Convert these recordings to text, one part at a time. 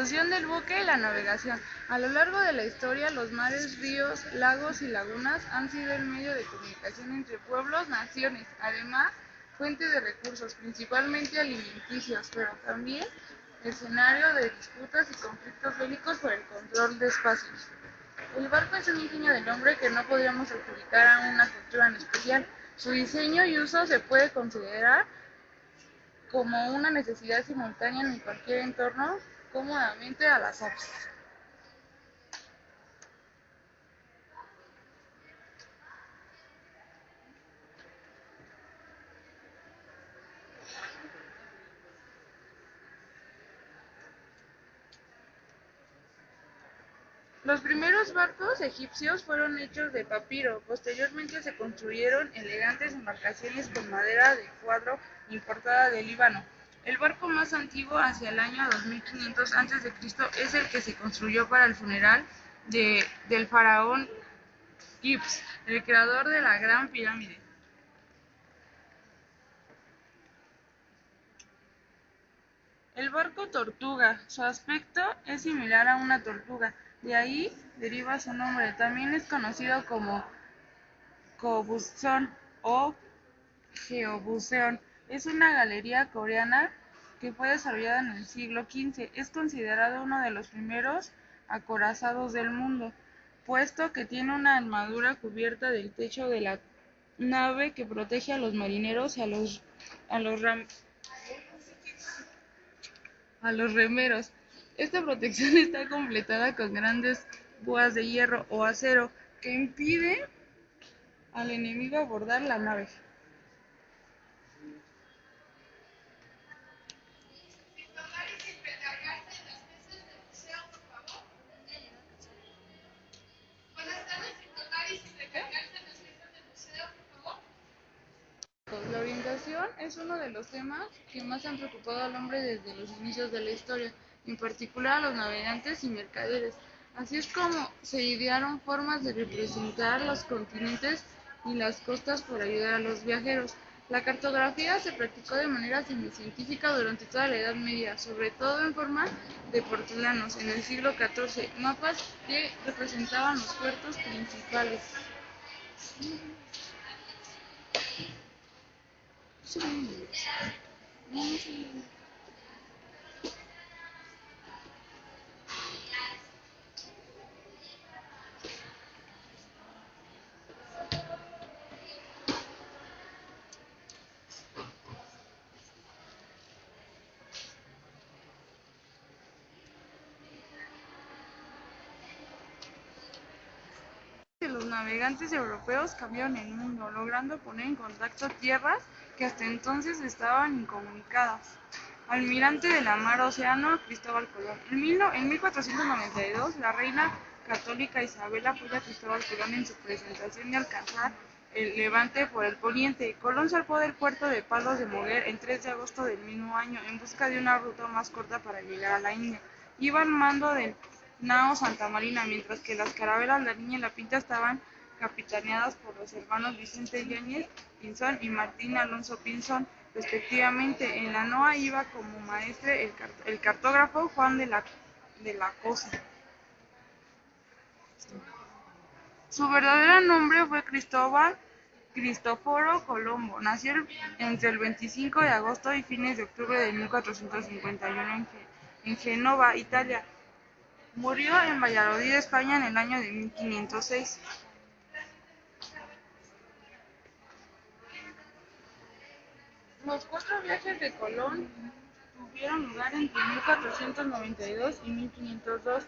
Evolución del buque y la navegación. A lo largo de la historia, los mares, ríos, lagos y lagunas han sido el medio de comunicación entre pueblos, naciones, además fuente de recursos, principalmente alimenticios, pero también escenario de disputas y conflictos bélicos por el control de espacios. El barco es un ingenio del hombre que no podríamos adjudicar a una cultura en especial. Su diseño y uso se puede considerar como una necesidad simultánea en cualquier entorno, cómodamente a las aves. Los primeros barcos egipcios fueron hechos de papiro, posteriormente se construyeron elegantes embarcaciones con madera de cuadro importada del Líbano. El barco más antiguo, hacia el año 2500 a.C., es el que se construyó para el funeral del faraón Gibbs, el creador de la Gran Pirámide. El barco tortuga. Su aspecto es similar a una tortuga, de ahí deriva su nombre. También es conocido como Kobuseon o Geobuseon. Es una galería coreana que fue desarrollada en el siglo XV. Es considerado uno de los primeros acorazados del mundo, puesto que tiene una armadura cubierta del techo de la nave que protege a los marineros y a los remeros. Esta protección está completada con grandes púas de hierro o acero que impiden al enemigo abordar la nave. La orientación es uno de los temas que más han preocupado al hombre desde los inicios de la historia, en particular a los navegantes y mercaderes. Así es como se idearon formas de representar los continentes y las costas para ayudar a los viajeros. La cartografía se practicó de manera semicientífica durante toda la Edad Media, sobre todo en forma de portulanos en el siglo XIV, mapas que representaban los puertos principales. Los navegantes europeos cambiaron el mundo, logrando poner en contacto tierras que hasta entonces estaban incomunicadas. Almirante de la Mar Océano, Cristóbal Colón. En 1492, la reina católica Isabel apoya a Cristóbal Colón en su presentación de alcanzar el Levante por el poniente. Colón zarpó del puerto de Palos de Moguer el 3 de agosto del mismo año en busca de una ruta más corta para llegar a la India. Iba al mando del nao Santa Marina, mientras que las carabelas La Niña y La Pinta estaban capitaneadas por los hermanos Vicente Yáñez Pinzón y Martín Alonso Pinzón, respectivamente. En la NOA iba como maestre el cartógrafo Juan de la Cosa. Su verdadero nombre fue Cristoforo Colombo. Nació entre el 25 de agosto y fines de octubre de 1451 en Génova, Italia. Murió en Valladolid, España, en el año de 1506. Los 4 viajes de Colón tuvieron lugar entre 1492 y 1502.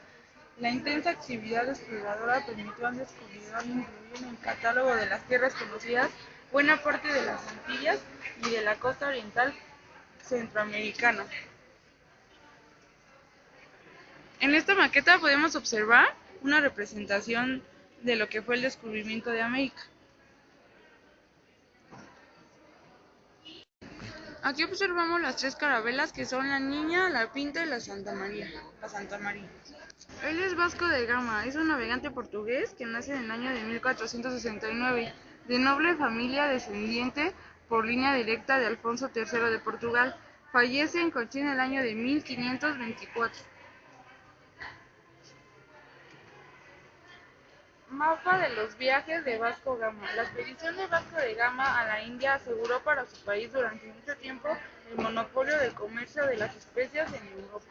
La intensa actividad exploradora permitió al descubridor incluir en el catálogo de las tierras conocidas buena parte de las Antillas y de la costa oriental centroamericana. En esta maqueta podemos observar una representación de lo que fue el descubrimiento de América. Aquí observamos las 3 carabelas que son la Niña, la Pinta y la Santa María. Él es Vasco da Gama, es un navegante portugués que nace en el año de 1469, de noble familia descendiente por línea directa de Alfonso III de Portugal. Fallece en Cochín en el año de 1524. Mapa de los viajes de Vasco Gama. La expedición de Vasco de Gama a la India aseguró para su país durante mucho tiempo el monopolio del comercio de las especias en Europa.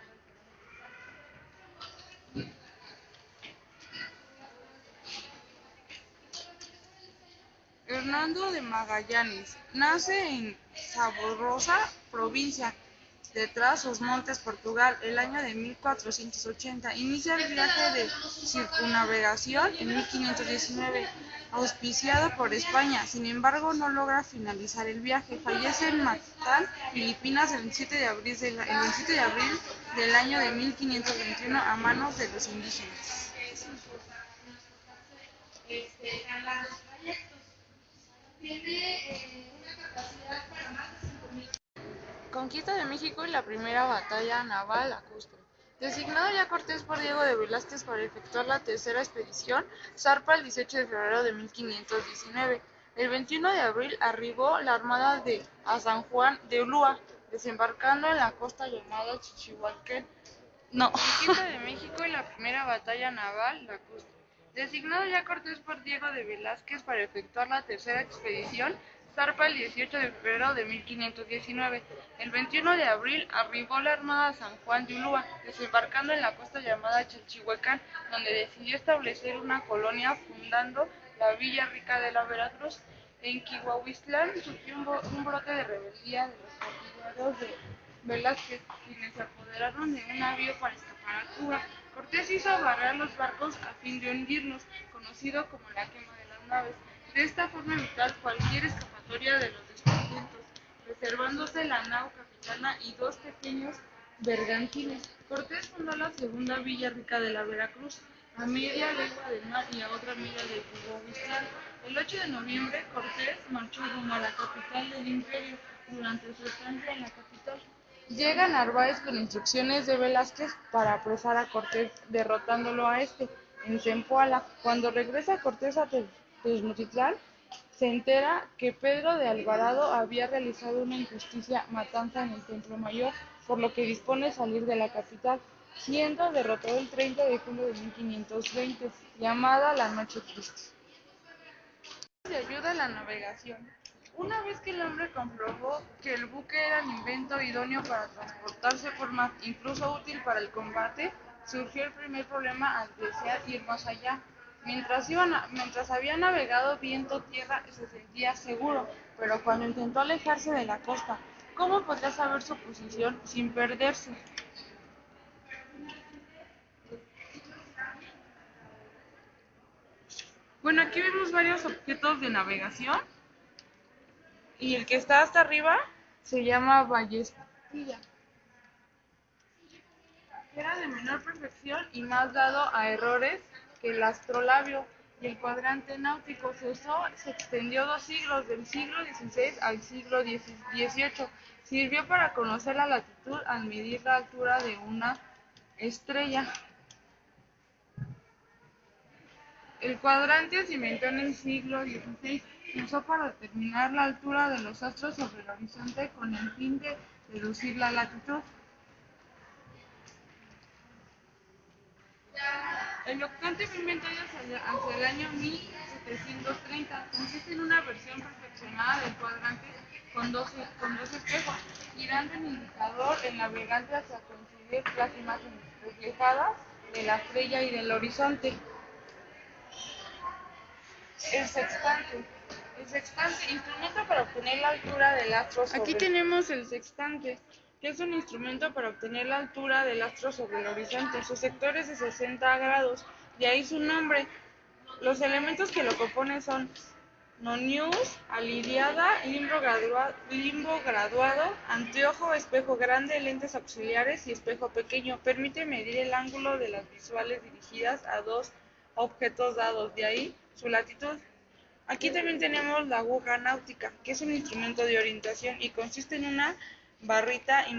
Hernando de Magallanes nace en Saborosa, provincia de Trás-os-Montes, Portugal, el año de 1480. Inicia el viaje de circunnavegación en 1519, auspiciado por España. Sin embargo, no logra finalizar el viaje. Fallece en Mactan, Filipinas, el 27 de abril del año de 1521 a manos de los indígenas. Conquista de México y la primera batalla naval lacustre. Designado ya Cortés por Diego de Velázquez para efectuar la tercera expedición, zarpa el 18 de febrero de 1519. El 21 de abril arribó la armada a San Juan de Ulúa, desembarcando en la costa llamada Chichihualquén. Conquista de México y la primera batalla naval lacustre. Designado ya Cortés por Diego de Velázquez para efectuar la tercera expedición, zarpa el 18 de febrero de 1519. El 21 de abril arribó la armada a San Juan de Ulúa, desembarcando en la costa llamada Chalchihuacán, donde decidió establecer una colonia fundando la Villa Rica de la Veracruz. En Quihuahuistlán surgió un brote de rebeldía de los partidarios de Velázquez, quienes se apoderaron de un navío para escapar a Cuba. Cortés hizo barrer los barcos a fin de hundirlos, conocido como la quema de las naves. De esta forma evitar cualquier escapatoria de los descontentos, reservándose la nao capitana y dos pequeños bergantines. Cortés fundó la segunda Villa Rica de la Veracruz, a media legua del mar y a otra milla de Quihuahuistlán. El 8 de noviembre, Cortés marchó rumbo a la capital del imperio. Durante su estancia en la capital, llega Narváez con instrucciones de Velázquez para apresar a Cortés, derrotándolo a este en Zempoala. Cuando regresa Cortés a Tenochtitlán, se entera que Pedro de Alvarado había realizado una injusticia matanza en el Templo Mayor, por lo que dispone salir de la capital, siendo derrotado el 30 de julio de 1520, llamada la Noche Triste. De ayuda a la navegación. Una vez que el hombre comprobó que el buque era el invento idóneo para transportarse por mar, incluso útil para el combate, surgió el primer problema al desear ir más allá. Mientras había navegado viento-tierra se sentía seguro, pero cuando intentó alejarse de la costa, ¿cómo podría saber su posición sin perderse? Bueno, aquí vemos varios objetos de navegación y el que está hasta arriba se llama ballestilla. Era de menor perfección y más dado a errores que el astrolabio, y el cuadrante náutico se extendió 2 siglos, del siglo XVI al siglo XVIII. Sirvió para conocer la latitud al medir la altura de una estrella. El cuadrante se inventó en el siglo XVI. Se usó para determinar la altura de los astros sobre el horizonte con el fin de deducir la latitud. El octante fue inventado hacia el año 1730. Consiste en una versión perfeccionada del cuadrante con dos espejos, girando el indicador el navegante hasta coincidir las imágenes reflejadas de la estrella y del horizonte. El sextante. El sextante, instrumento para obtener la altura del astro sobre... Aquí tenemos el sextante, que es un instrumento para obtener la altura del astro sobre el horizonte. Su sector es de 60 grados, de ahí su nombre. Los elementos que lo componen son nonius, alineada, limbo graduado, anteojo, espejo grande, lentes auxiliares y espejo pequeño. Permite medir el ángulo de las visuales dirigidas a dos objetos dados, de ahí su latitud. Aquí también tenemos la aguja náutica, que es un instrumento de orientación y consiste en una barrita y